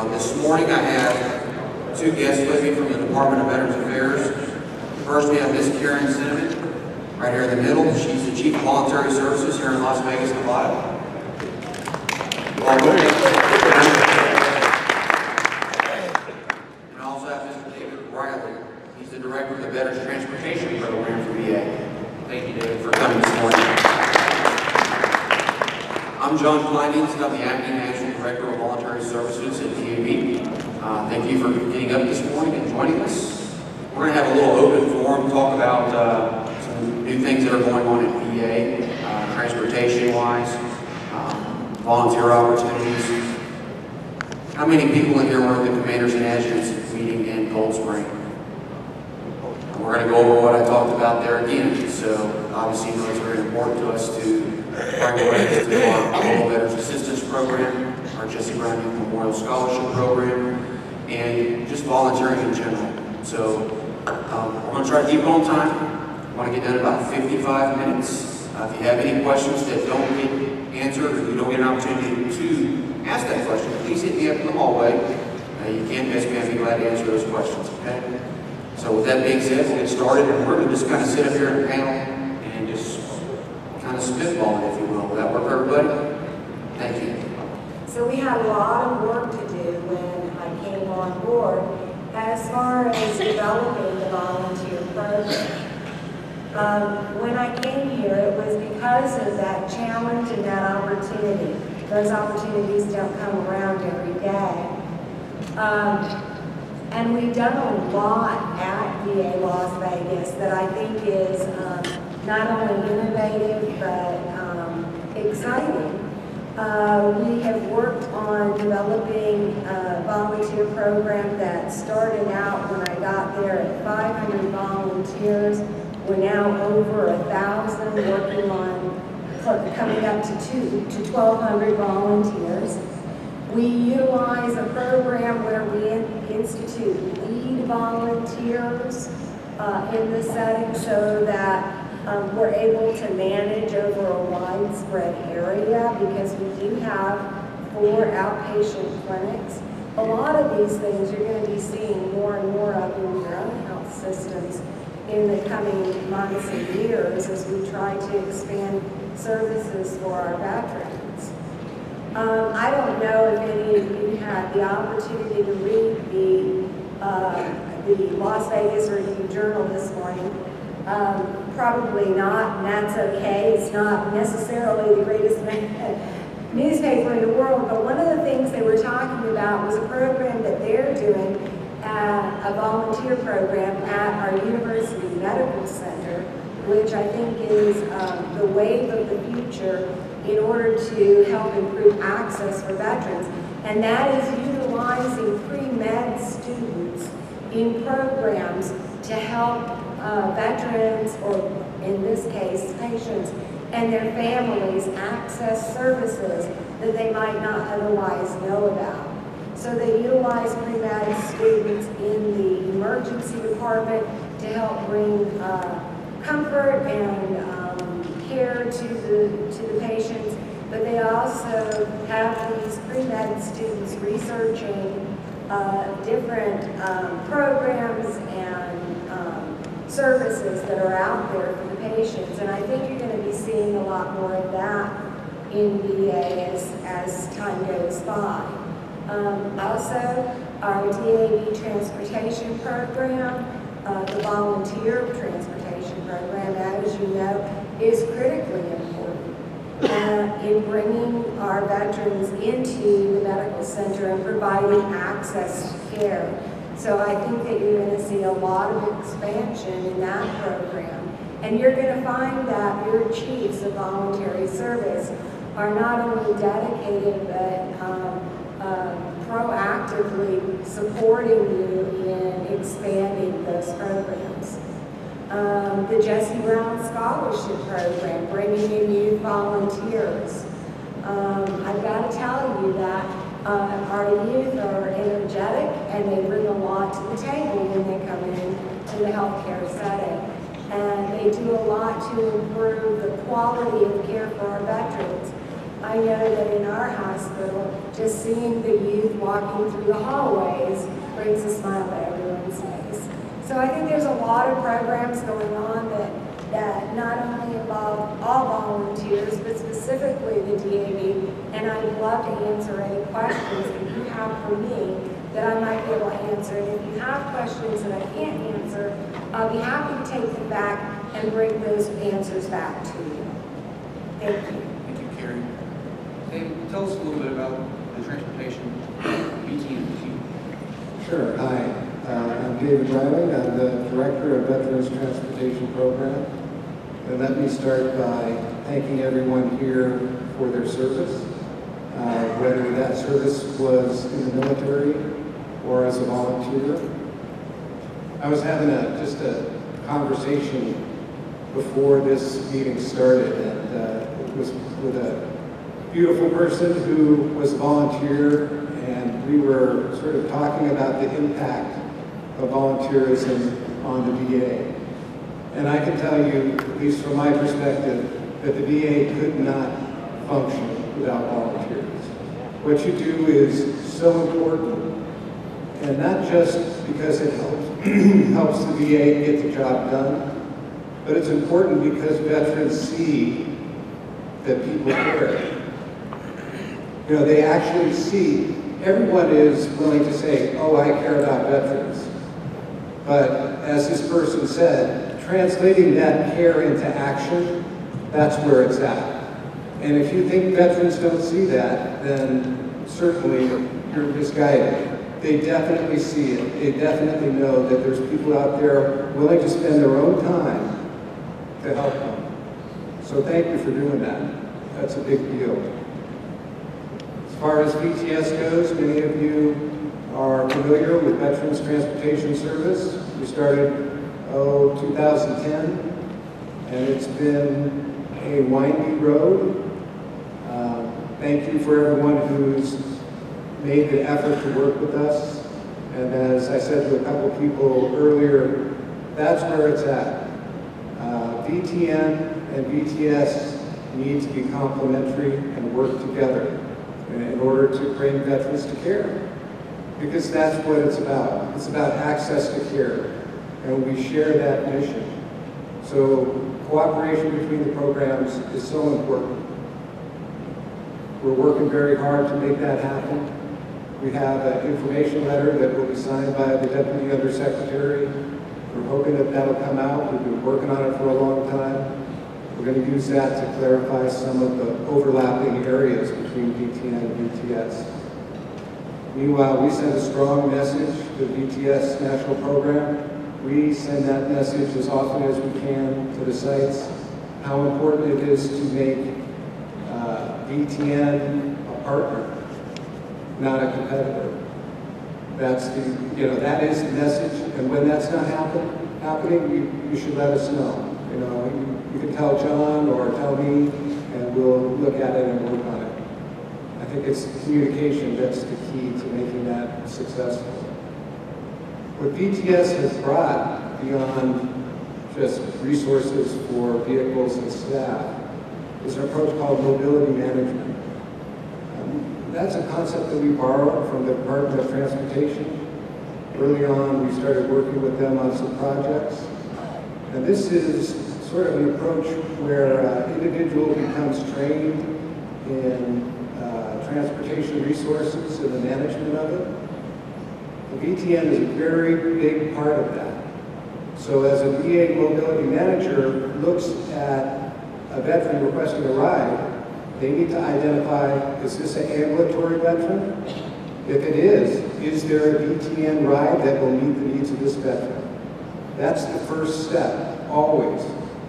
This morning I have two guests with me from the Department of Veterans Affairs. First we have Ms. Karen Cinnamon, right here in the middle. She's the Chief of Voluntary Services here in Las Vegas, Nevada. Welcome. And I also have Mr. David Riley. He's the Director of the Veterans Transportation Program for VA. Thank you, David, for coming this morning. I'm John Kleindienst. I'm the Acting National Director of Voluntary Services at DAV. Thank you for getting up this morning and joining us. We're going to have a little open forum, talk about some new things that are going on at VA, transportation-wise, volunteer opportunities. How many people in here were at the Commanders and Adjutants meeting in Cold Spring? We're going to go over what I talked about there again. So obviously, you know, it's very important to us to bring awareness to our Global Veterans Assistance Program, our Jesse Brown Youth Memorial Scholarship Program, and just volunteering in general. So we're going to try to keep it on time. I want to get done in about 55 minutes. If you have any questions that don't get answered or you don't get an opportunity to ask that question, please hit me up in the hallway. You can miss me. I'd be glad to answer those questions, okay? So with that being said, we'll get started, and we're going to just kind of sit up here in a panel and just kind of spitball it, if you will. Will that work for everybody? Thank you. So we had a lot of work to do when I came on board as far as developing the volunteer program. When I came here, it was because of that challenge and that opportunity. Those opportunities don't come around every day. And we've done a lot at VA Las Vegas that I think is not only innovative but exciting. We have worked on developing a volunteer program that started out when I got there at 500 volunteers. We're now over 1,000, working on coming up to 1,200 volunteers. We utilize a program where we institute lead volunteers in the setting so that we're able to manage over a widespread area because we do have 4 outpatient clinics. A lot of these things you're going to be seeing more and more of in your own health systems in the coming months and years as we try to expand services for our veterans. I don't know if any of you had the opportunity to read the Las Vegas Review-Journal this morning. Probably not, and that's okay. It's not necessarily the greatest newspaper in the world, but one of the things they were talking about was a program that they're doing, a volunteer program at our University Medical Center, which I think is the wave of the future in order to help improve access for veterans. And that is utilizing pre-med students in programs to help veterans, or in this case, patients, and their families access services that they might not otherwise know about. So they utilize pre-med students in the emergency department to help bring comfort and care to the patients, but they also have these pre-med students researching different programs and services that are out there for the patients, and I think you're going to be seeing a lot more of that in VA as time goes by. Also, our DAV Transportation Program, the Volunteer Transportation Program, as you know, is critically important in bringing our veterans into the medical center and providing access to care. So I think that you're going to see a lot of expansion in that program. And you're going to find that your chiefs of voluntary service are not only dedicated but proactively supporting you in expanding those programs. The Jesse Brown Scholarship Program, bringing in youth volunteers. I've got to tell you that our youth are energetic and they bring a lot to the table when they come in to the healthcare setting. And they do a lot to improve the quality of care for our veterans. I know that in our hospital, just seeing the youth walking through the hallways brings a smile to everyone's face. So I think there's a lot of programs going on that not only involve all volunteers, but specifically the DAV, and I'd love to answer any questions that you have for me that I might be able to answer. And if you have questions that I can't answer, I'll be happy to take them back and bring those answers back to you. Thank you. Thank you, Carrie. Dave, tell us a little bit about the transportation BTN. Sure. Hi, I'm David Riley. I'm the Director of Veterans Transportation Program. And let me start by thanking everyone here for their service, whether that service was in the military or as a volunteer. I was having just a conversation before this meeting started, and it was with a beautiful person who was a volunteer, and we were sort of talking about the impact of volunteerism on the VA. And I can tell you, at least from my perspective, that the VA could not function without volunteers. What you do is so important, and not just because it helps the VA get the job done, but it's important because veterans see that people care. You know, they actually see, everyone is willing to say, oh, I care about veterans. But as this person said, translating that care into action, that's where it's at. And if you think veterans don't see that, then certainly you're misguided. They definitely see it. They definitely know that there's people out there willing to spend their own time to help them. So thank you for doing that. That's a big deal. As far as VTS goes, many of you are familiar with Veterans Transportation Service. We started, 2010, and it's been a windy road. Thank you for everyone who's made the effort to work with us. And as I said to a couple people earlier, that's where it's at. VTN and VTS need to be complementary and work together in order to bring veterans to care. Because that's what it's about. It's about access to care. And we share that mission. So cooperation between the programs is so important. We're working very hard to make that happen. We have an information letter that will be signed by the Deputy Undersecretary. We're hoping that that'll come out. We've been working on it for a long time. We're going to use that to clarify some of the overlapping areas between VTN and VTS. Meanwhile, we send a strong message to the VTS National Program. We send that message as often as we can to the sites, how important it is to make VTN a partner, not a competitor. That's that is the message, and when that's not happening, you should let us know. You can tell John or tell me, and we'll look at it and work on it. I think it's communication that's the key to making that successful. What VTS has brought beyond just resources for vehicles and staff is an approach called mobility management. That's a concept that we borrowed from the Department of Transportation. Early on, we started working with them on some projects. And this is sort of an approach where an individual becomes trained in transportation resources and the management of it. The VTN is a very big part of that. So as a VA mobility manager looks at a veteran requesting a ride, they need to identify, is this an ambulatory veteran? If it is there a VTN ride that will meet the needs of this veteran? That's the first step, always,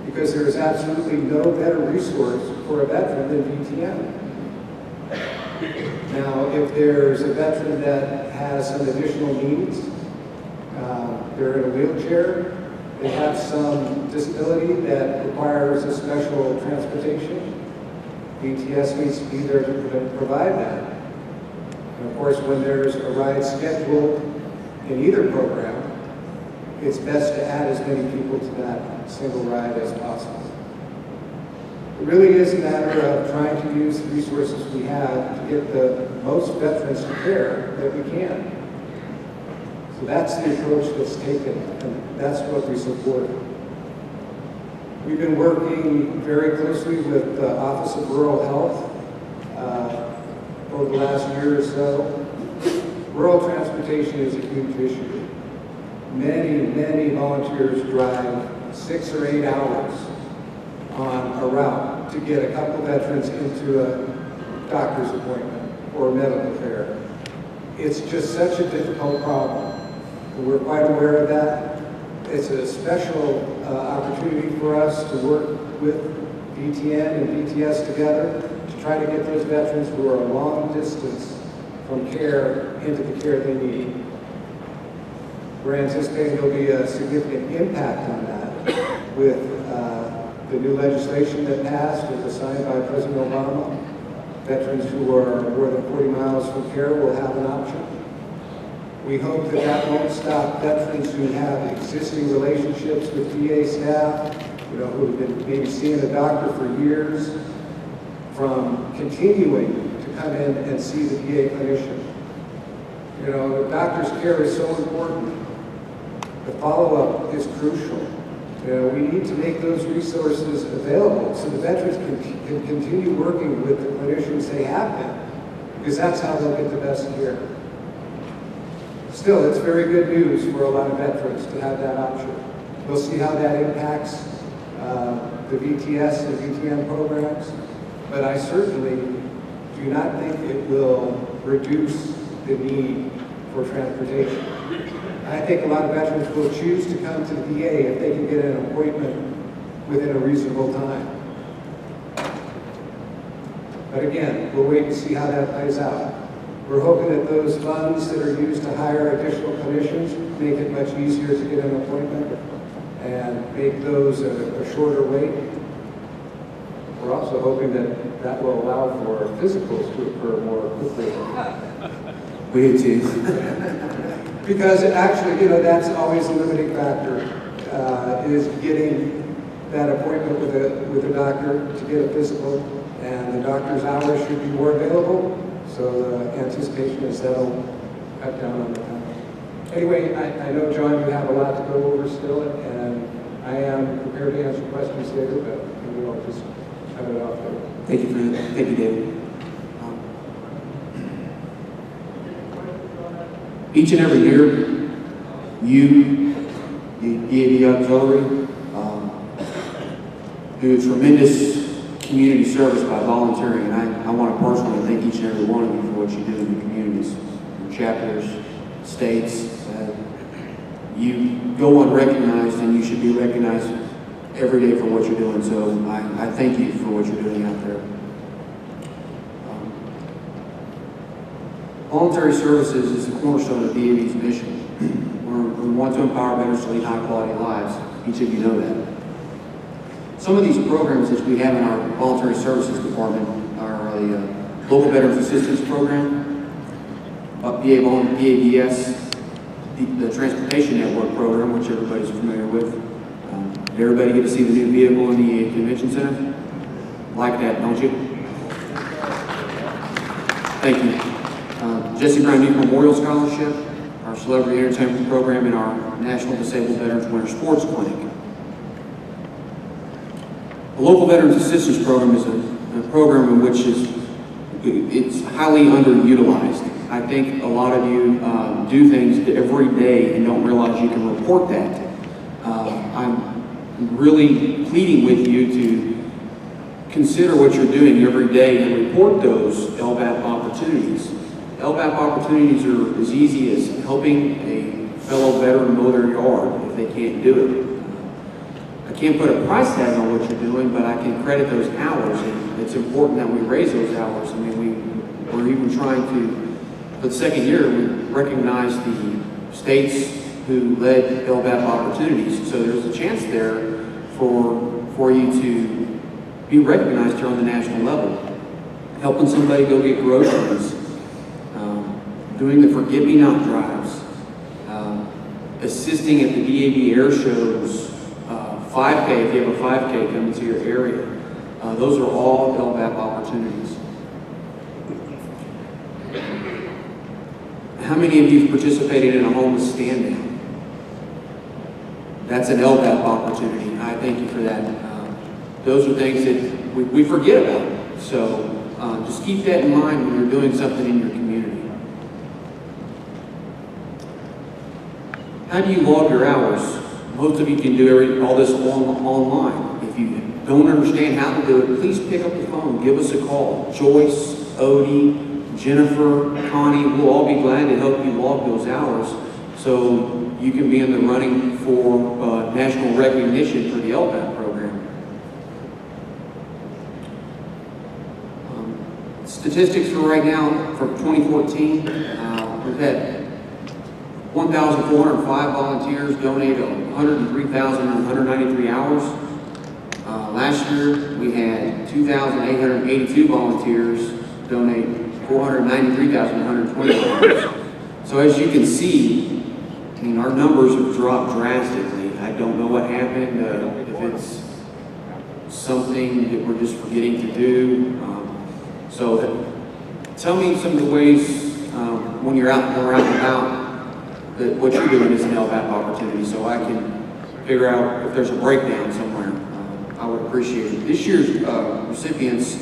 because there is absolutely no better resource for a veteran than VTN. Now, if there's a veteran that has some additional needs, they're in a wheelchair, they have some disability that requires a special transportation, VTS needs to be there to provide that. And of course, when there's a ride scheduled in either program, it's best to add as many people to that single ride as possible. It really is a matter of trying to use the resources we have to get the most veterans to care that we can. So that's the approach that's taken, and that's what we support. We've been working very closely with the Office of Rural Health over the last year or so. Rural transportation is a huge issue. Many volunteers drive 6 or 8 hours on a route to get a couple veterans into a doctor's appointment or medical care. It's just such a difficult problem. We're quite aware of that. It's a special opportunity for us to work with VTN and VTS together to try to get those veterans who are a long distance from care into the care they need. We're anticipating there'll be a significant impact on that with the new legislation that passed and was signed by President Obama. Veterans who are more than 40 miles from care will have an option. We hope that that won't stop veterans who have existing relationships with VA staff, who have been maybe seeing a doctor for years, from continuing to come in and see the VA clinician. The doctor's care is so important. The follow-up is crucial. We need to make those resources available so the veterans can continue working with the clinicians they have been, because that's how they'll get the best care. Still, it's very good news for a lot of veterans to have that option. We'll see how that impacts the VTS and VTN programs, but I certainly do not think it will reduce the need for transportation. I think a lot of veterans will choose to come to the VA if they can get an appointment within a reasonable time. But again, we'll wait and see how that plays out. We're hoping that those funds that are used to hire additional clinicians make it much easier to get an appointment and make those a shorter wait. We're also hoping that that will allow for physicals to occur more quickly. We do too. Because actually, that's always a limiting factor, is getting that appointment with a doctor to get a physical, and the doctor's hours should be more available. So the anticipation is that'll cut down on the time. Anyway, I know, John, you have a lot to go over still, and I am prepared to answer questions later, but maybe I'll just cut it off there. Thank you for that. Thank you, David. Each and every year, you, the DAV Auxiliary, do tremendous community service by volunteering, and I want to personally thank each and every one of you for what you do in the communities, your chapters, states. You go unrecognized, and you should be recognized every day for what you're doing, so I thank you for what you're doing out there. Voluntary services is the cornerstone of DAV's mission. We want to empower veterans to lead high-quality lives. Each of you know that. Some of these programs that we have in our Voluntary Services Department are a Local Veterans Assistance Program, BGS, the Transportation Network Program, which everybody's familiar with. Did everybody get to see the new vehicle in the Convention Center? Like that, don't you? Thank you. Jesse Brown Youth Memorial Scholarship, our Celebrity Entertainment Program, and our National Disabled Veterans Winter Sports Clinic. The Local Veterans Assistance Program is a program in which it's highly underutilized. I think a lot of you do things every day and don't realize you can report that. I'm really pleading with you to consider what you're doing every day and report those LVAP opportunities. LVAP opportunities are as easy as helping a fellow veteran mow their yard if they can't do it. I can't put a price tag on what you're doing, but I can credit those hours, and it's important that we raise those hours. I mean, we're even trying to, for the second year, we recognize the states who led LVAP opportunities. So there's a chance there for you to be recognized here on the national level. Helping somebody go get groceries, doing the Forget-Me-Not drives, assisting at the DAV air shows, 5K, if you have a 5K coming to your area. Those are all LVAP opportunities. How many of you have participated in a homeless stand-down? That's an LVAP opportunity. I thank you for that. Those are things that we forget about. So just keep that in mind when you're doing something in your community. How do you log your hours? Most of you can do all this online. If you don't understand how to do it, please pick up the phone, give us a call. Joyce, Odie, Jennifer, Connie, we'll all be glad to help you log those hours so you can be in the running for national recognition for the LVAP program. Statistics for right now, for 2014, we've had 1,405 volunteers donate 103,193 hours. Last year, we had 2,882 volunteers donate 493,120 hours. So as you can see, I mean, our numbers have dropped drastically. I don't know what happened, if it's something that we're just forgetting to do. So tell me some of the ways when you're out and about that what you're doing is an LVAP opportunity, so I can figure out if there's a breakdown somewhere. I would appreciate it. This year's recipients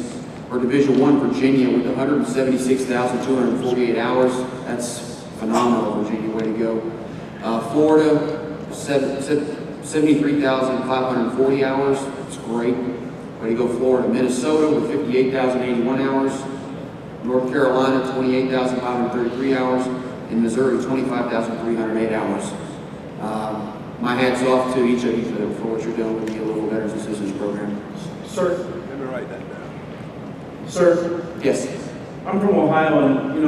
are Division I Virginia with 176,248 hours. That's phenomenal, Virginia, way to go. Florida, 73,540 hours. That's great. Way to go, Florida. Minnesota with 58,081 hours. North Carolina, 28,533 hours. In Missouri, 25,308 hours. My hat's off to each of you for what you're doing with the Local Veterans Assistance Program. Sir. Let me write that down. Sir. Yes. I'm from Ohio, and we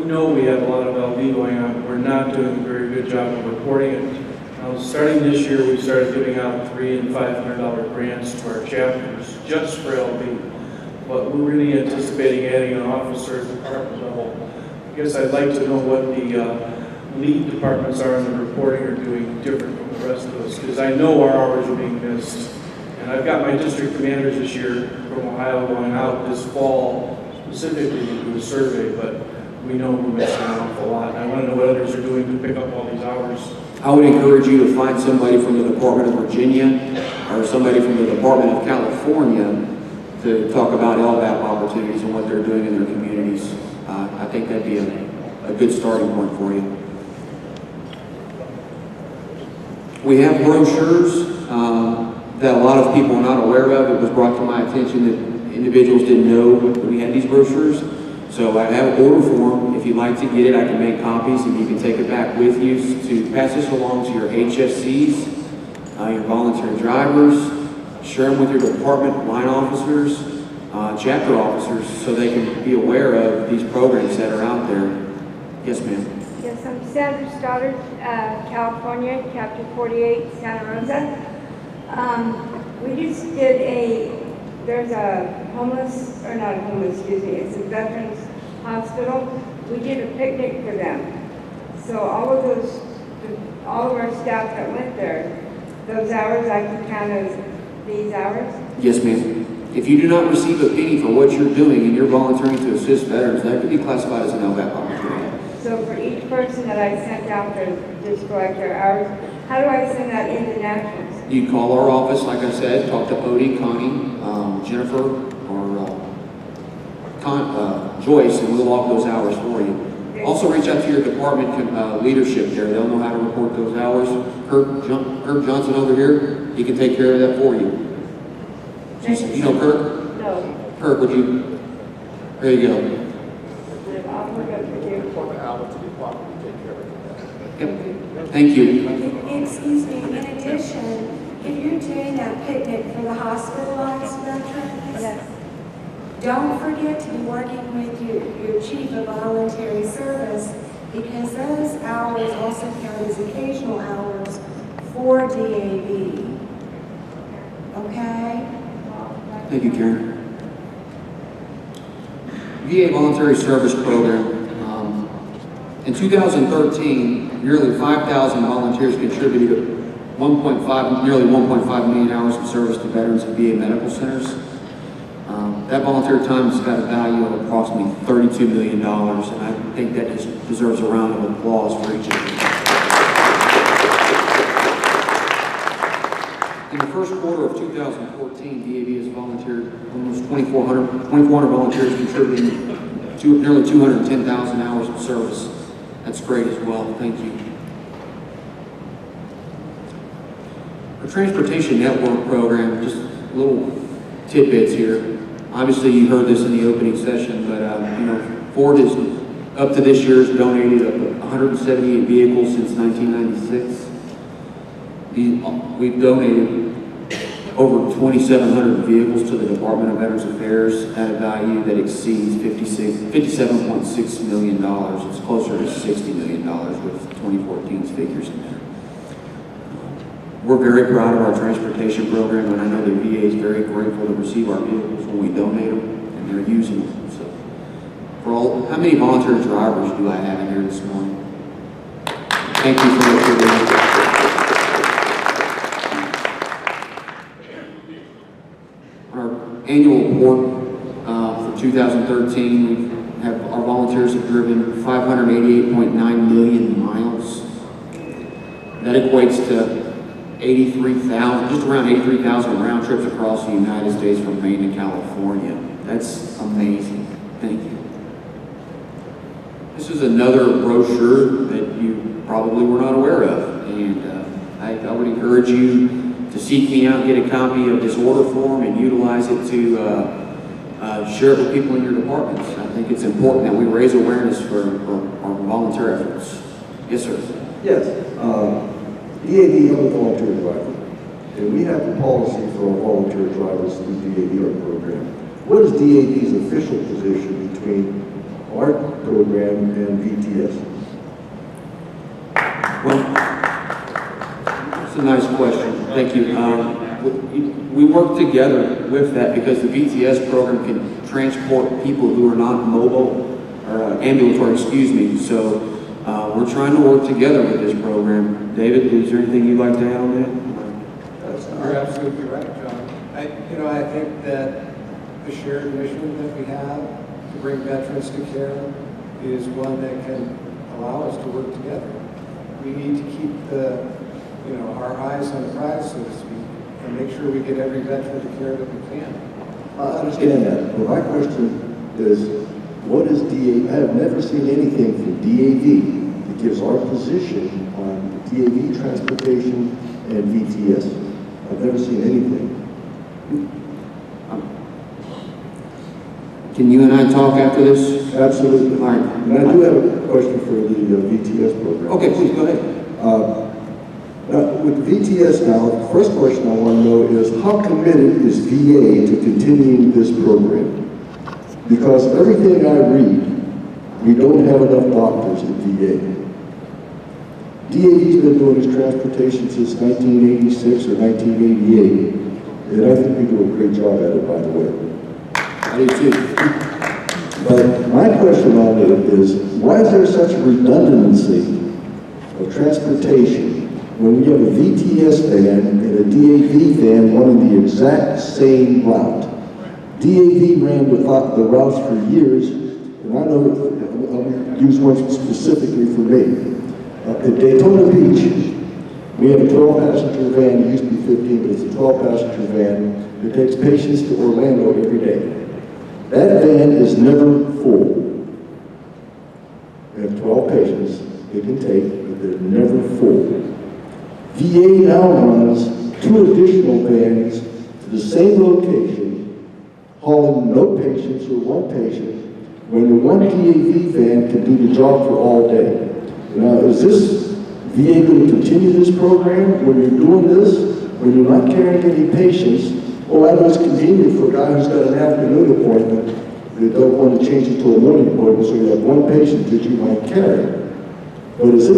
know we have a lot of LV going on. We're not doing a very good job of reporting it. Starting this year, we started giving out $300 and $500 grants to our chapters just for LV. But we're really anticipating adding an officer at the department level. I guess I'd like to know what the lead departments are in the reporting are doing different from the rest of us, because I know our hours are being missed. And I've got my district commanders this year from Ohio going out this fall specifically to do a survey, but we know we're missing an awful lot. And I want to know what others are doing to pick up all these hours. I would encourage you to find somebody from the Department of Virginia or somebody from the Department of California to talk about LVAP opportunities and what they're doing in their communities. I think that'd be a good starting point for you. We have brochures that a lot of people are not aware of. It was brought to my attention that individuals didn't know that we had these brochures. So I have an order form. If you'd like to get it, I can make copies and you can take it back with you to pass this along to your HFCs, your voluntary drivers, share them with your department line officers, chapter officers, so they can be aware of these programs that are out there. Yes, ma'am. Yes, I'm Sandra Stoddard, California, Chapter 48, Santa Rosa. We just did there's a homeless, or not a homeless, excuse me, it's a veterans hospital. We did a picnic for them. So all of our staff that went there, those hours I can count as these hours? Yes, ma'am. If you do not receive a penny for what you're doing and you're volunteering to assist veterans, that could be classified as an LVAP opportunity. So for each person that I sent out to just collect their hours, how do I send that into nationals? You call our office, like I said, talk to Odie, Connie, Jennifer, or Joyce, and we'll log those hours for you. Also reach out to your department leadership there. They'll know how to report those hours. Kirk Johnson over here, he can take care of that for you. You know Kirk? No. Kirk, would you? There you go. I'll look up for you. For the hour to the department, we take care of it. Yep. Thank you. Excuse me, in addition, if you're doing that picnic for the hospitalized veterans, Yes. don't forget to be working with your chief of voluntary service, because those hours also count as occasional hours for DAV. Okay? Thank you, Karen. VA Voluntary Service Program. In 2013, nearly 5,000 volunteers contributed nearly 1.5 million hours of service to veterans at VA medical centers. That volunteer time has got a value of approximately $32 million, and I think that deserves a round of applause for each of you. In the first quarter of 2014, DAV has volunteered almost 2,400 volunteers, contributing to nearly 210,000 hours of service. That's great as well. Thank you. Our Transportation Network program, just little tidbits here. Obviously, you heard this in the opening session, but Ford is up to this year has donated 178 vehicles since 1996. We've donated over 2,700 vehicles to the Department of Veterans Affairs at a value that exceeds $57.6 million. It's closer to $60 million with 2014's figures in there. We're very proud of our transportation program, and I know the VA is very grateful to receive our vehicles when we donate them, and they're using them. So, how many volunteer drivers do I have in here this morning? Thank you for what you're doing. Our annual report for 2013, our volunteers have driven 588.9 million miles. That equates to 83,000, just around 83,000 round trips across the United States from Maine to California. That's amazing. Thank you. This is another brochure that you probably were not aware of, and I would encourage you to seek me out, get a copy of this order form, and utilize it to share it with people in your departments. I think it's important that we raise awareness for our volunteer efforts. Yes, sir. Yes. DAV, I'm a volunteer driver, and we have the policy for our volunteer drivers through the DAV program. What is DAV's official position between our program and VTS? Well, that's a nice question. Thank you. We work together with that because the VTS program can transport people who are not mobile, or ambulatory, excuse me. So we're trying to work together with this program. David, is there anything you'd like to add on that? You're absolutely right, John. I think that the shared mission that we have to bring veterans to care is one that can allow us to work together. We need to keep our eyes on the prize, so to speak, and make sure we get every veteran to care that we can. I understand that, but my question is, what is DAV? I have never seen anything from DAV that gives our position on DAV transportation and VTS. I've never seen anything. Can you and I talk after this? Absolutely. All right. And I do have a question for the VTS program. Okay, please go ahead. With VTS now, the first question I want to know is how committed is VA to continuing this program? Because everything I read, we don't have enough doctors at VA. DAV's been doing this transportation since 1986 or 1988, and I think we do a great job at it, by the way. I do too. But my question on it is, why is there such redundancy of transportation when we have a VTS van and a DAV van running the exact same route? DAV ran the routes for years, and I know, I'll use one specifically for me. At Daytona Beach, we have a 12-passenger van. It used to be 15, but it's a 12-passenger van that takes patients to Orlando every day. That van is never full. We have 12 patients they can take, but they're never full. VA now runs 2 additional vans to the same location, hauling no patients or 1 patient, when the 1 DAV van can do the job for all day. Now, is this VA going to continue this program when you're doing this, when you're not carrying any patients? Oh, I know it's convenient for a guy who's got an afternoon appointment. They don't want to change it to a morning appointment, so you have 1 patient that you might carry. But is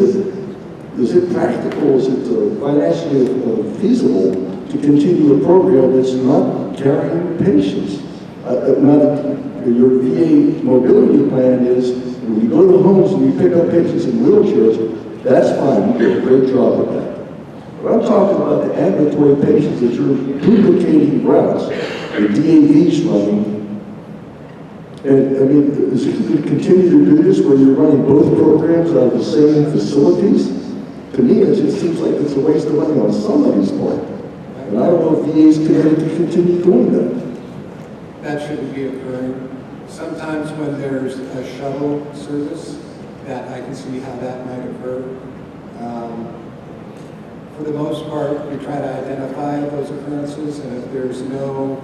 it practical, is it financially feasible to continue a program that's not carrying patients? Your VA mobility plan is, when you go to homes and you pick up patients in wheelchairs, that's fine, you do a great job with that. But I'm talking about the ambulatory patients that you're duplicating routes, the DAV's running, And I mean, is it going to continue to do this where you're running both programs out of the same facilities? To me, it just seems like it's a waste of money on somebody's part. And I don't know if VA is committed to continue doing that. That shouldn't be occurring. Sometimes when there's a shuttle service, that I can see how that might occur. For the most part, we try to identify those occurrences, and if there's no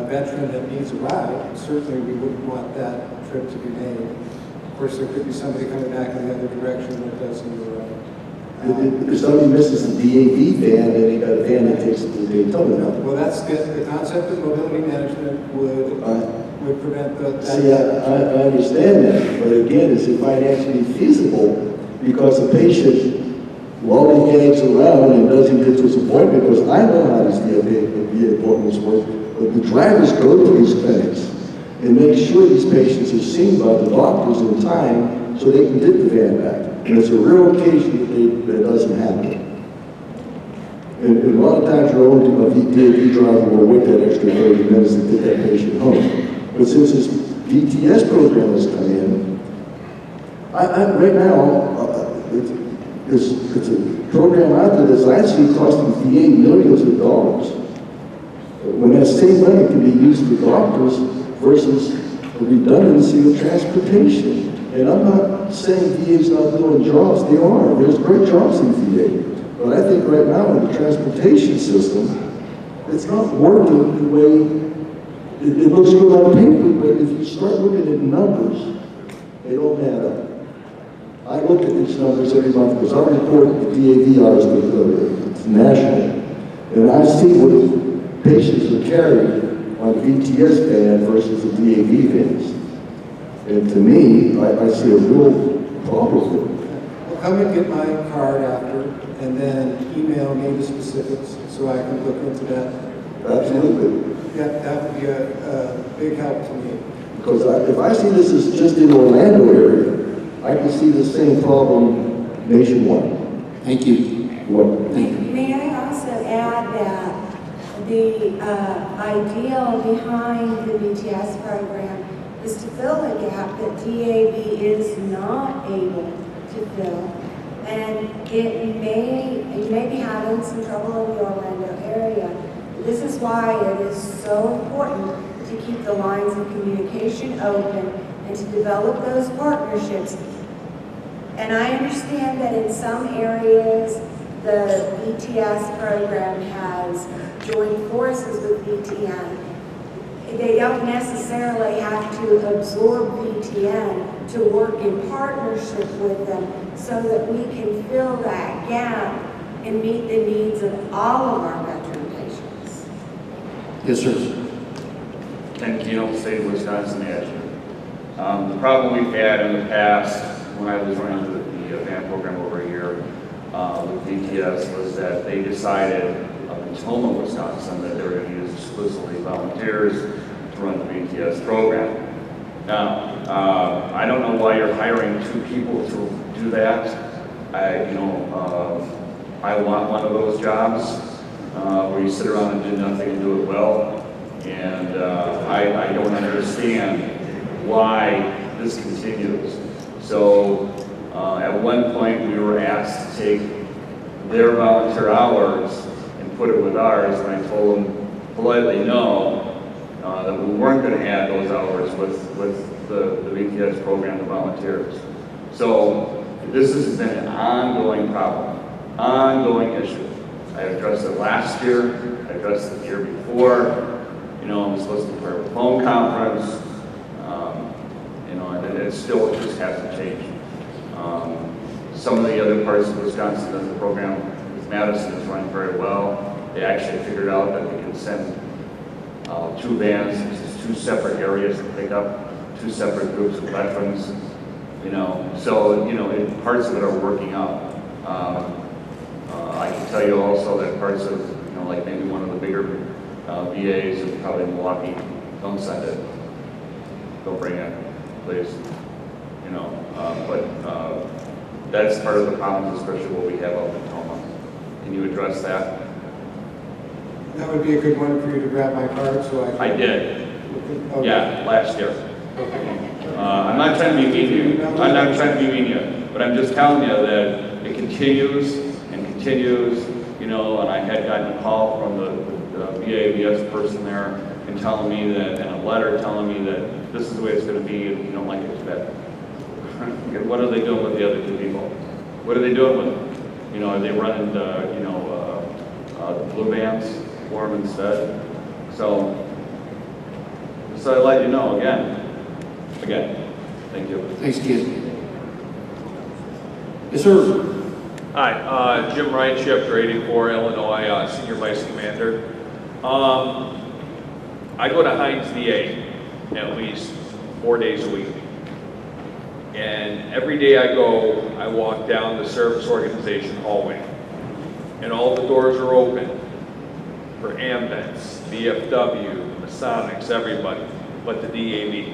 veteran that needs a ride, certainly we wouldn't want that trip to be made. Of course, there could be somebody coming back in the other direction that does need a ride. If somebody misses the DAV van, then they got a van that takes it to Daytona now. Well, that's the concept of mobility management would prevent that. See, I understand that, but again, is it financially feasible because the patient, while he hangs around and doesn't get to his appointment, because I know how these VA appointments work, but the drivers go to these clinics and make sure these patients are seen by the doctors in time so they can get the van back. And it's a rare occasion that doesn't happen. And a lot of times your own DAV driver will wait that extra 30 minutes to get that patient home. But since this VTS program has come in, right now, it's a program out there that's actually costing VA millions of dollars. When that same money can be used for doctors versus the redundancy of transportation. And I'm not saying VA's not doing jobs, they are. There's great jobs in VA. But I think right now in the transportation system, it's not working the way it looks good on paper, but if you start looking at numbers, they don't add up. I look at these numbers every month because I report the DAV hours it's national. And I see what patients are carrying on VTS van versus the DAV vans. And to me, I see a real problem with it. Well, come and get my card after, and then email me the specifics so I can look into that. Absolutely. Yeah, that would be a big help to me. Because if I see this as just in the Orlando area, I can see the same problem nationwide. Thank you. What? May I also add that the ideal behind the BGS program is to fill a gap that DAV is not able to fill. And you may be having some trouble in the Orlando area. This is why it is so important to keep the lines of communication open and to develop those partnerships. And I understand that in some areas, the VTS program has joined forces with VTN. They don't necessarily have to absorb VTN to work in partnership with them so that we can fill that gap and meet the needs of all of our veteran patients. Yes, sir. Ken Keel, State of Wisconsin Adjutant. The problem we've had in the past, when I was running the van program over here with VTS, was that they decided in Tacoma, Wisconsin, that they were going to use exclusively volunteers to run the VTS program. Now, I don't know why you're hiring 2 people to do that. I want one of those jobs where you sit around and do nothing and do it well. And I don't understand why this continues. So at one point we were asked to take their volunteer hours and put it with ours, and I told them politely no, that we weren't going to add those hours with the VTS program, the volunteers. So this has been an ongoing problem, ongoing issue. I addressed it last year, I addressed it the year before. I'm supposed to prepare a phone conference, and it still just hasn't changed. Some of the other parts of Wisconsin that the program with Madison is running very well. They actually figured out that they can send 2 vans to 2 separate areas to pick up 2 separate groups of veterans. So parts of it are working out. I can tell you also that parts of, like maybe one of the bigger VAs and probably Milwaukee, don't send it. Don't bring it, please. But that's part of the problem, especially what we have up in Tacoma. Can you address that? That would be a good one for you to grab my card so I can... I did. Okay. Yeah, last year. I'm not trying to be mean to you. I'm not trying to be mean to you, but I'm just telling you that it continues and continues, you know, and I had gotten a call from the VTS person there and telling me that, and a letter telling me that this is the way it's going to be, and if you don't like it, it's bad. What are they doing with the other two people? What are they doing with them? You know, are they running, the blue bands for them instead? So I let you know again. Thank you. Thanks, Ken. Yes, sir. Hi, Jim Wright, Chapter 84, Illinois, Senior Vice Commander. I go to Heinz VA at least 4 days a week. And every day I go, I walk down the service organization hallway. And all the doors are open for AMVETS, VFW, Masonics, everybody, but the DAV.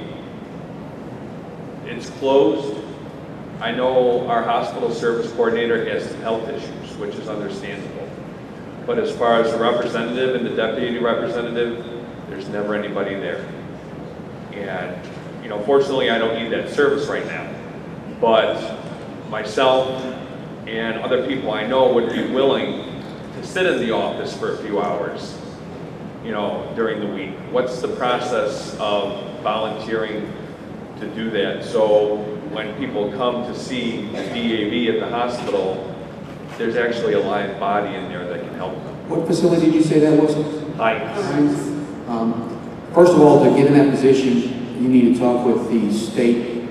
It's closed. I know our hospital service coordinator has some health issues, which is understandable. But as far as the representative and the deputy representative, there's never anybody there. And, you know, fortunately I don't need that service right now. But myself and other people I know would be willing to sit in the office for a few hours, you know, during the week. What's the process of volunteering to do that? So when people come to see the DAV at the hospital, there's actually a live body in there that can help them. What facility did you say that was? Heinz. First of all, to get in that position, you need to talk with the state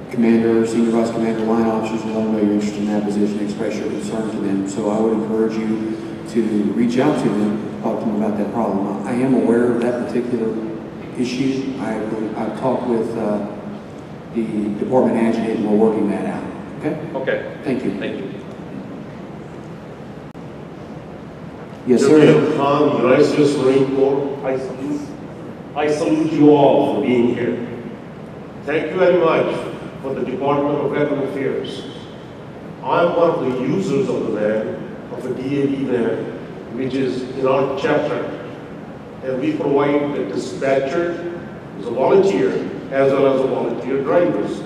commander, senior vice commander, line officers, and let them know you're interested in that position, express your concern to them. So I would encourage you to reach out to them, talk to them about that problem. I am aware of that particular issue. I've talked with the department adjutant, and we're working that out. Okay? Okay. Thank you. Thank you. Yes, sir. United States Marine Corps, I salute you all for being here. Thank you very much for the Department of Veteran Affairs. I'm one of the users of the van, of the DAV van, which is in our chapter. And we provide the dispatcher, who's a volunteer, as well as the volunteer drivers.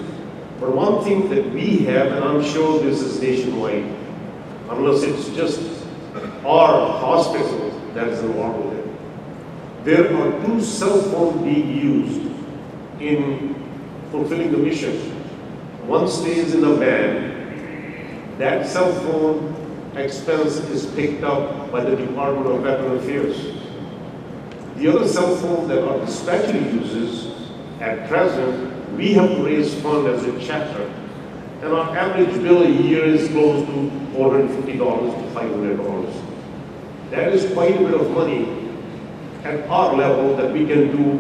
But one thing that we have, and I'm sure this is nationwide, unless it's just our hospital that is involved with it, there are 2 cell phones being used in fulfilling the mission. One stays in the van. That cell phone expense is picked up by the Department of Veteran Affairs. The other cell phone that our dispatcher uses, at present, we have to raise funds as a chapter. And our average bill a year is close to $450 to $500. That is quite a bit of money at our level that we can do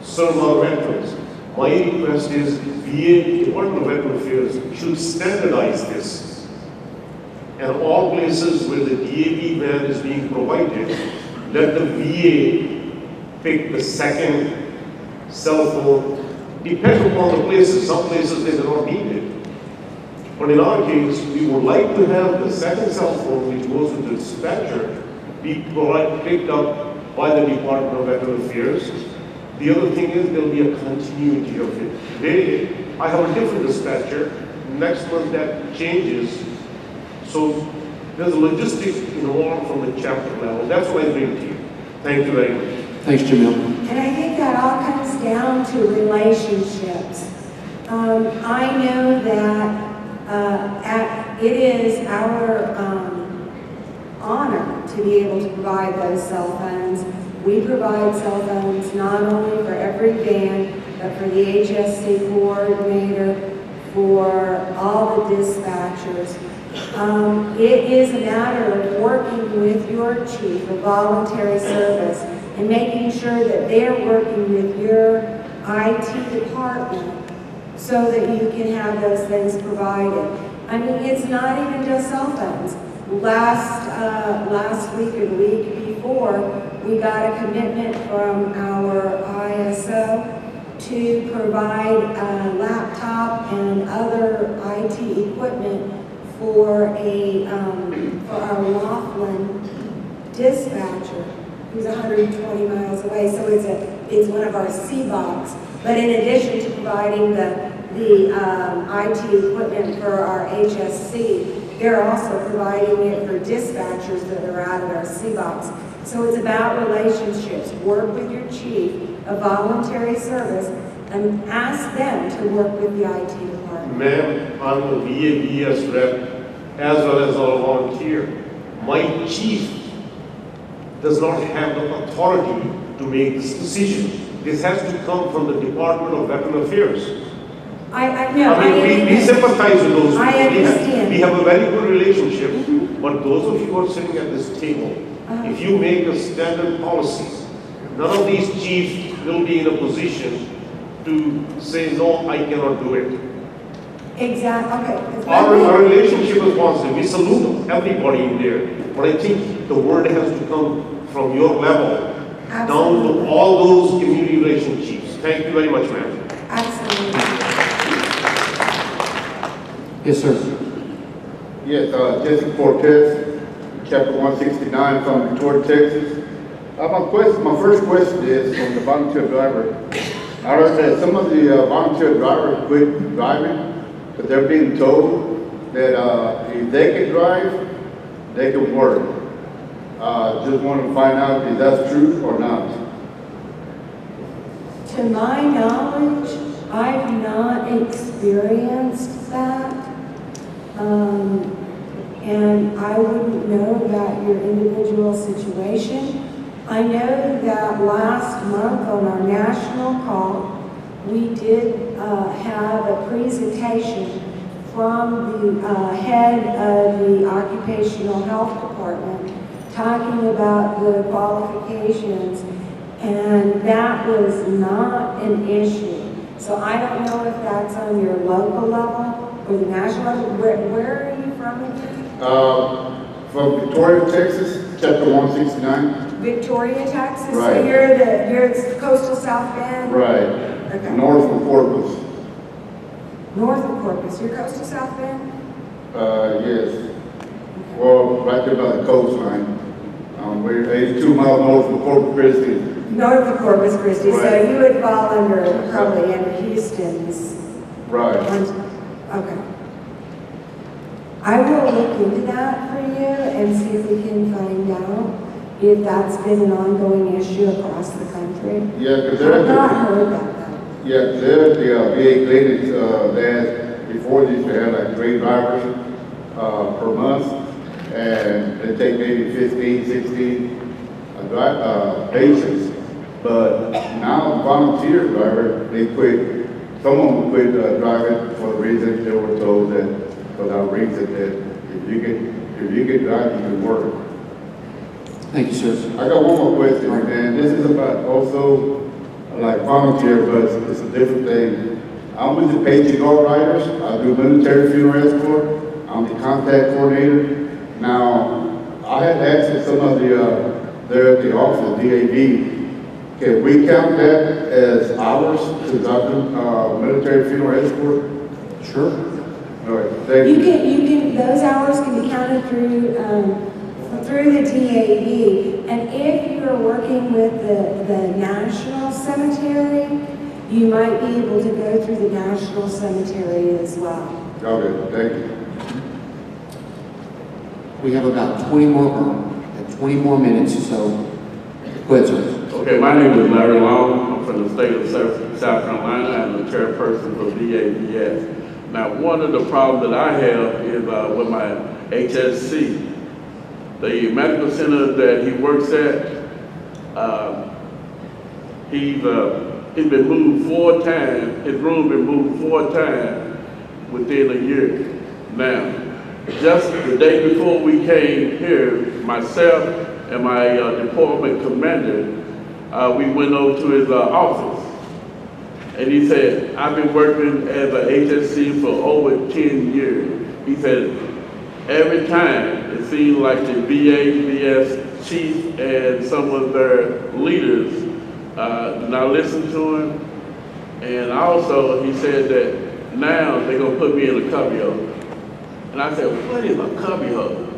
serve our veterans. My request is VA, Department of Veteran Affairs, should standardize this. And all places where the DAV van is being provided, let the VA pick the second cell phone, depending upon the places. Some places they do not need it. But in our case, we would like to have the second cell phone, which goes with the dispatcher, be picked up by the Department of Veteran Affairs. The other thing is there will be a continuity of it. Today, I have a different dispatcher. Next month that changes. So there's a logistics involved from the chapter level. That's what I bring to you. Thank you very much. Thanks, Jamil. And I think that all comes down to relationships. I know that it is our honor to be able to provide those cell phones. We provide cell phones not only for every van, but for the HSC coordinator, for all the dispatchers. It is a matter of working with your chief of voluntary service and making sure that they're working with your IT department so that you can have those things provided. I mean, it's not even just cell phones. Last week or the week before, we got a commitment from our ISO to provide a laptop and other IT equipment for our Laughlin dispatcher, who's 120 miles away. So it's one of our C-box. But in addition to providing the IT equipment for our HSC, they're also providing it for dispatchers that are out at our CBOCs. So it's about relationships. Work with your chief, a voluntary service, and ask them to work with the IT department. Ma'am, I'm a VTS rep as well as a volunteer. My chief does not have the authority to make this decision. This has to come from the Department of Veteran Affairs. We sympathize with those people. I understand. We have a very good relationship, but those of you who are sitting at this table, if you make a standard policy, none of these chiefs will be in a position to say, no, I cannot do it. Exactly. Okay. Our relationship is positive. We salute everybody in there. But I think the word has to come from your level down to all those community relationships. Thank you very much, ma'am. Absolutely. Yes, sir. Yes, Jesse Cortez, Chapter 169 from Victoria, Texas. My first question is from the volunteer driver. I heard that some of the volunteer drivers quit driving because they're being told that if they can drive, they can work. Just want to find out if that's true or not. To my knowledge, I've not experienced that. And I wouldn't know about your individual situation. I know that last month on our national call, we did have a presentation from the head of the Occupational Health Department talking about the qualifications, and that was not an issue. So I don't know if that's on your local level or the national level. Where are you from again? From Victoria, Texas, Chapter 169. Victoria, Texas? Right. So you're coastal South Bend? Right. Okay. North of Corpus. North of Corpus. You're coastal South Bend? Yes. Well, right there by the coastline. We're 82 miles north of Corpus Christi. North of Corpus Christi. Right. So you would fall probably under Houston's. Right. Okay. I will look into that for you and see if we can find out if that's been an ongoing issue across the country. Yeah, because I've not heard that. Yeah, there at the VA clinics, they had, before they used to have like 3 drivers per month, and they take maybe 15, 16 patients. But now volunteer drivers, they quit. Someone quit driving for the reason they were told that, for that reason that if you can drive, you can work. Thank you, sir. I got one more question, and this is about also like volunteer, but it's a different thing. I'm with the Paging All Riders. I do military funeral escort. I'm the contact coordinator. Now, I had asked some of the, there at the office, DAV, can we count that as hours since I do military funeral escort? Sure. All right, thank you. Those hours can be counted through the DAV, and if you are working with the National Cemetery, you might be able to go through the National Cemetery as well. Okay, thank you. We have about 20 more minutes, so go ahead, sir. Okay, my name is Larry Long. I'm from the state of South Carolina. I'm the chairperson for VAVS. Now, one of the problems that I have is with my HSC. The medical center that he works at, he's been moved 4 times. His room been moved 4 times within a year. Now, just the day before we came here, myself and my department commander, we went over to his office. And he said, I've been working as an HSC for over 10 years. He said, every time it seems like the VAVS chief and some of their leaders do not listen to him. And also he said that now they're gonna put me in a cubbyhole. And I said, what is a cubbyhole?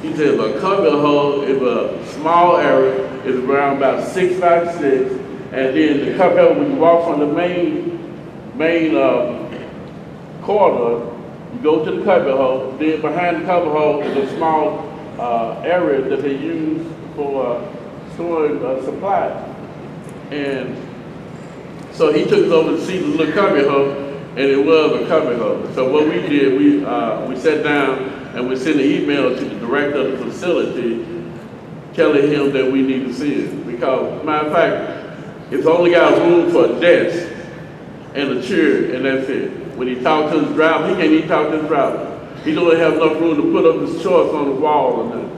He said, a cubbyhole is a small area, it's around about 6 by 6, And then the cubby, when you walk from the main corridor, you go to the cubby hole. Then behind the cubby hole is a small area that they use for storing supplies. And so he took us over to see the little cubby hole, and it was a cubby hole. So what we did, we sat down and we sent an email to the director of the facility telling him that we need to see it. Because, matter of fact, it's only got room for a desk and a chair, and that's it. When he talks to his driver, he can't even talk to his driver. He don't have enough room to put up his shorts on the wall or nothing.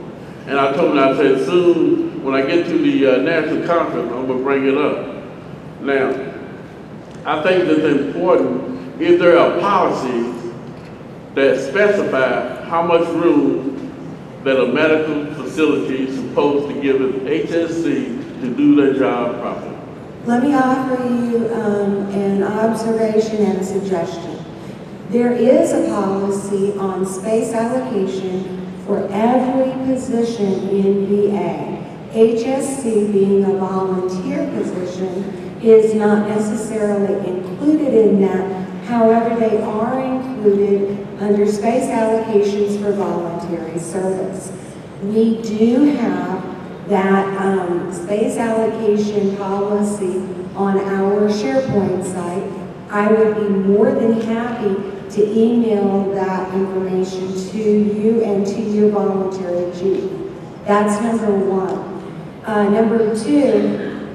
And I told him, I said, soon, when I get to the national conference, I'm gonna bring it up. Now, I think that's important. Is there a policy that specifies how much room that a medical facility is supposed to give its HSC to do their job properly? Let me offer you an observation and a suggestion. There is a policy on space allocation for every position in VA. HSC, being a volunteer position, is not necessarily included in that. However, they are included under space allocations for voluntary service. We do have that space allocation policy on our SharePoint site. I would be more than happy to email that information to you and to your voluntary chief. That's number one. Number two,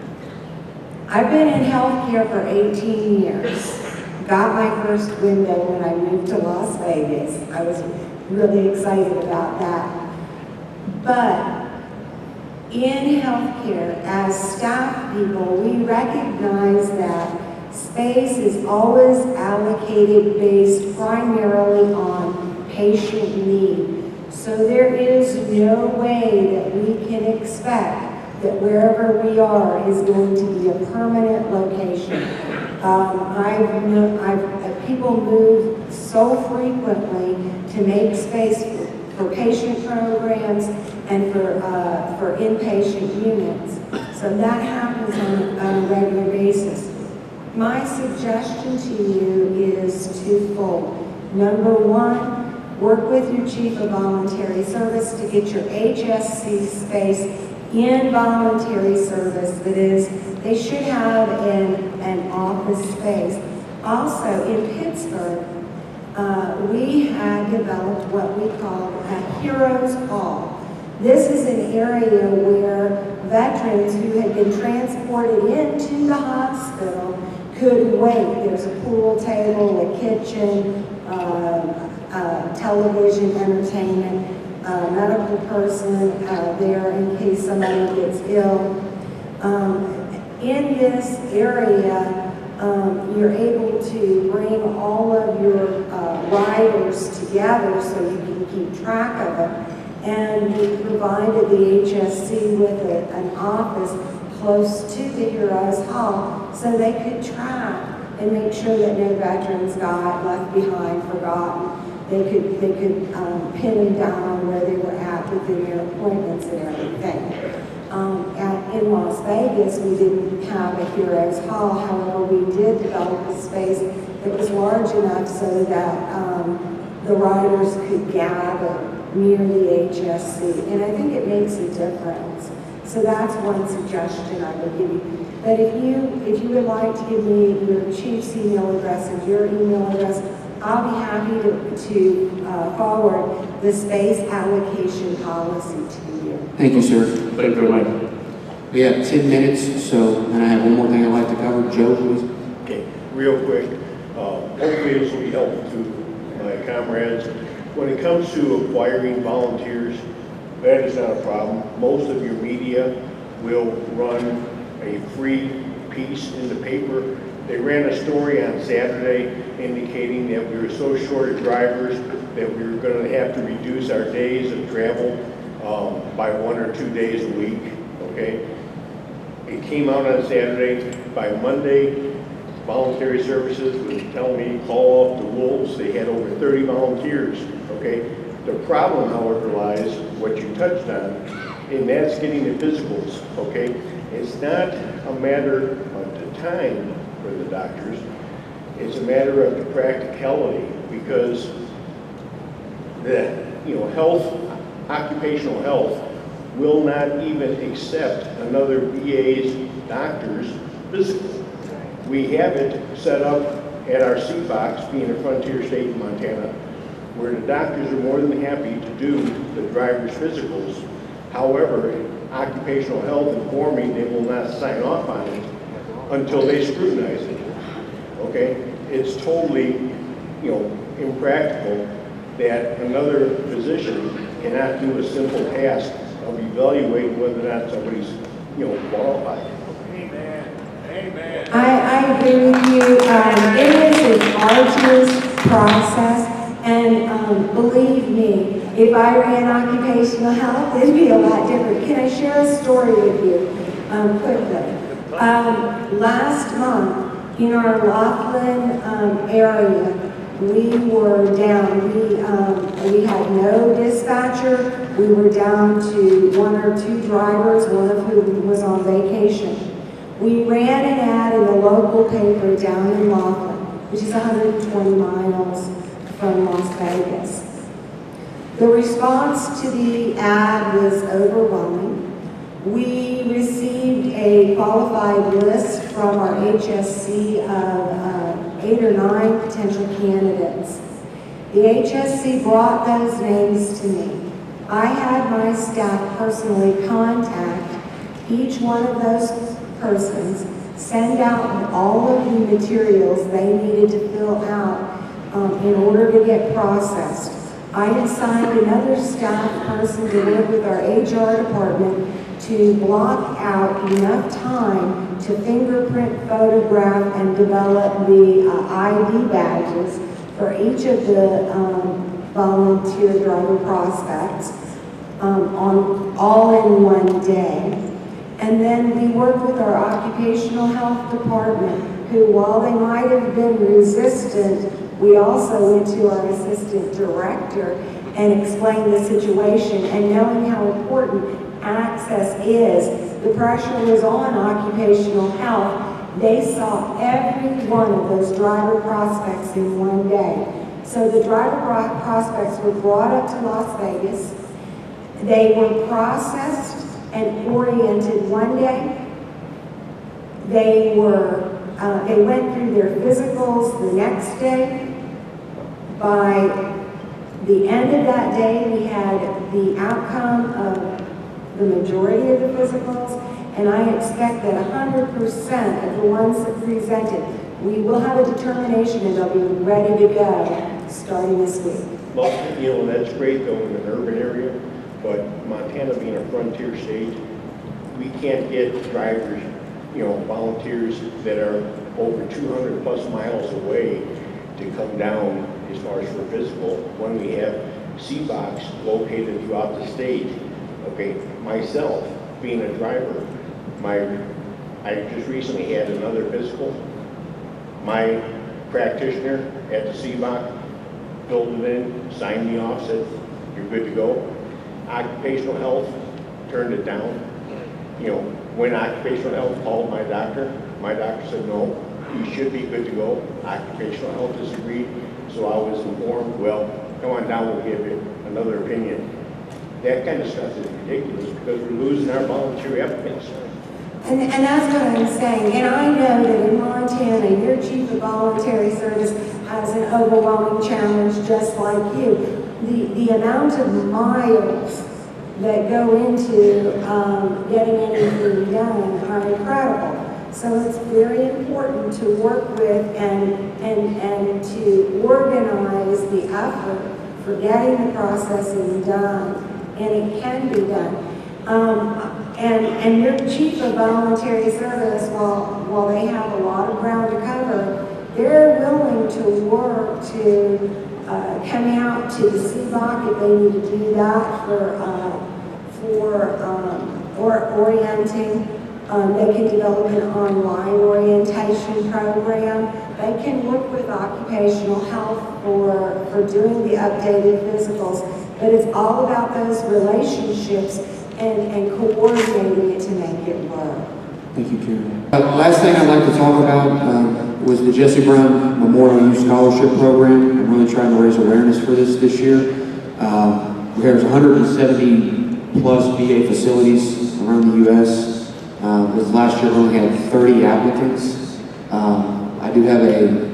I've been in healthcare for 18 years. Got my first window when I moved to Las Vegas. I was really excited about that. But in healthcare, as staff people, we recognize that space is always allocated based primarily on patient need. So there is no way that we can expect that wherever we are is going to be a permanent location. People move so frequently to make space for patient programs and for inpatient units. So that happens on a regular basis. My suggestion to you is twofold. Number one, work with your chief of voluntary service to get your HSC space in voluntary service. That is, they should have an office space. Also, in Pittsburgh, we had developed what we call a Heroes Hall. This is an area where veterans who had been transported into the hospital could wait. There's a pool table, a kitchen, television, entertainment, medical person there in case somebody gets ill. In this area, you're able to bring all of your riders together so you can keep track of them. And we provided the HSC with an office close to the Heroes Hall so they could track and make sure that no veterans got left behind, forgotten. They could pin them down on where they were at within their appointments and everything. In Las Vegas, we didn't have a Heroes Hall. However, we did develop a space that was large enough so that the riders could gather near the HSC. And I think it makes a difference. So that's one suggestion I would give you. But if you would like to give me your chief's email address and your email address, I'll be happy to forward the space allocation policy to you. Thank you, sir. Thank you very much. We have 10 minutes, so, and I have one more thing I'd like to cover. Joe, please. Okay, real quick. Hopefully this will be helpful to my comrades. When it comes to acquiring volunteers, that is not a problem. Most of your media will run a free piece in the paper. They ran a story on Saturday indicating that we were so short of drivers that we were going to have to reduce our days of travel by 1 or 2 days a week, okay? It came out on Saturday. By Monday, Voluntary Services was telling me, call off the Wolves. They had over 30 volunteers, okay? The problem, however, lies what you touched on, and that's getting the physicals, okay? It's not a matter time for the doctors. It's a matter of the practicality, because the, health, occupational health will not even accept another VA's doctor's physical. We have it set up at our C-Box, being a frontier state in Montana, where the doctors are more than happy to do the driver's physicals. However, occupational health informed me they will not sign off on it until they scrutinize it. Okay? It's totally, impractical that another physician cannot do a simple task of evaluating whether or not somebody's, qualified. I agree with you. It is an arduous process, and believe me, if I ran occupational health, it'd be a lot different. Can I share a story with you quickly? Last month, in our Laughlin area, we were down. We had no dispatcher. We were down to 1 or 2 drivers, one of whom was on vacation. We ran an ad in the local paper down in Laughlin, which is 120 miles from Las Vegas. The response to the ad was overwhelming. We received a qualified list from our HSC of 8 or 9 potential candidates. The HSC brought those names to me. I had my staff personally contact each one of those persons, send out all of the materials they needed to fill out in order to get processed. I assigned another staff person to work with our HR department to block out enough time to fingerprint, photograph, and develop the ID badges for each of the volunteer driver prospects all in one day. And then we worked with our occupational health department, who, while they might have been resistant, we also went to our assistant director and explained the situation. And knowing how important access is, the pressure was on occupational health. They saw every one of those driver prospects in one day. So the driver prospects were brought up to Las Vegas. They were processed and oriented one day. They went through their physicals the next day. By the end of that day, we had the outcome of the majority of the physicals, and I expect that 100% of the ones that presented, we will have a determination and they'll be ready to go starting this week. Well, that's great though in an urban area, but Montana being a frontier state, we can't get drivers, volunteers that are over 200 plus miles away to come down as far as for physical when we have C-Box located throughout the state. Okay, myself being a driver, I just recently had another physical. My practitioner at the C-Box filled it in, signed me off, said, you're good to go. Occupational health turned it down. When occupational health called my doctor said, no, you should be good to go. Occupational health disagreed, so I was informed, well, come on down, we'll give you another opinion. That kind of stuff is ridiculous because we're losing our volunteer applicants. And that's what I'm saying. And I know that in Montana, your chief of voluntary service has an overwhelming challenge just like you. The amount of miles that go into getting anything done are incredible. So it's very important to work with and to organize the effort for getting the processing done, and it can be done. And your chief of voluntary service, while they have a lot of ground to cover, they're willing to work to come out to the CBOC if they need to do that for orienting. They can develop an online orientation program. They can work with occupational health for doing the updated physicals. But it's all about those relationships and coordinating it to make it work. Thank you, Karen. Last thing I'd like to talk about was the Jesse Brown Memorial Youth Scholarship Program. I'm really trying to raise awareness for this year. There's 170 plus VA facilities around the U.S. This last year we only had 30 applicants. I do have a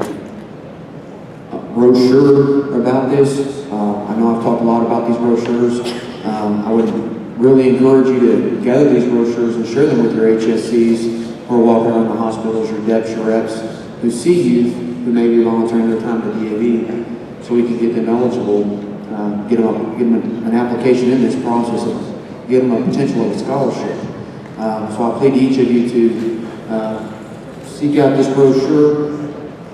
brochure about this. I know I've talked a lot about these brochures. I would really encourage you to gather these brochures and share them with your HSCs or walk around the hospitals, your DEPs, your reps who see youth who may be volunteering their time to DAV, so we can get them eligible, get them an application in this process and get them a potential of a scholarship. So I plead to each of you to seek out this brochure.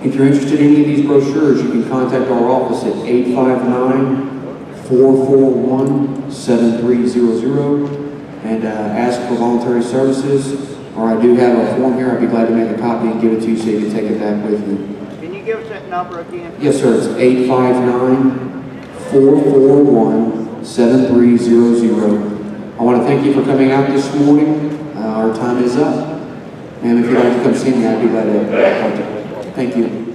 If you're interested in any of these brochures, you can contact our office at 859-441-7300 and ask for voluntary services. Or I do have a form here. I'd be glad to make a copy and give it to you so you can take it back with you. Can you give us that number again? Yes, sir. It's 859-441-7300. I want to thank you for coming out this morning. Our time is up. And if you'd like to come see me, I'd be glad to talk to you. Thank you.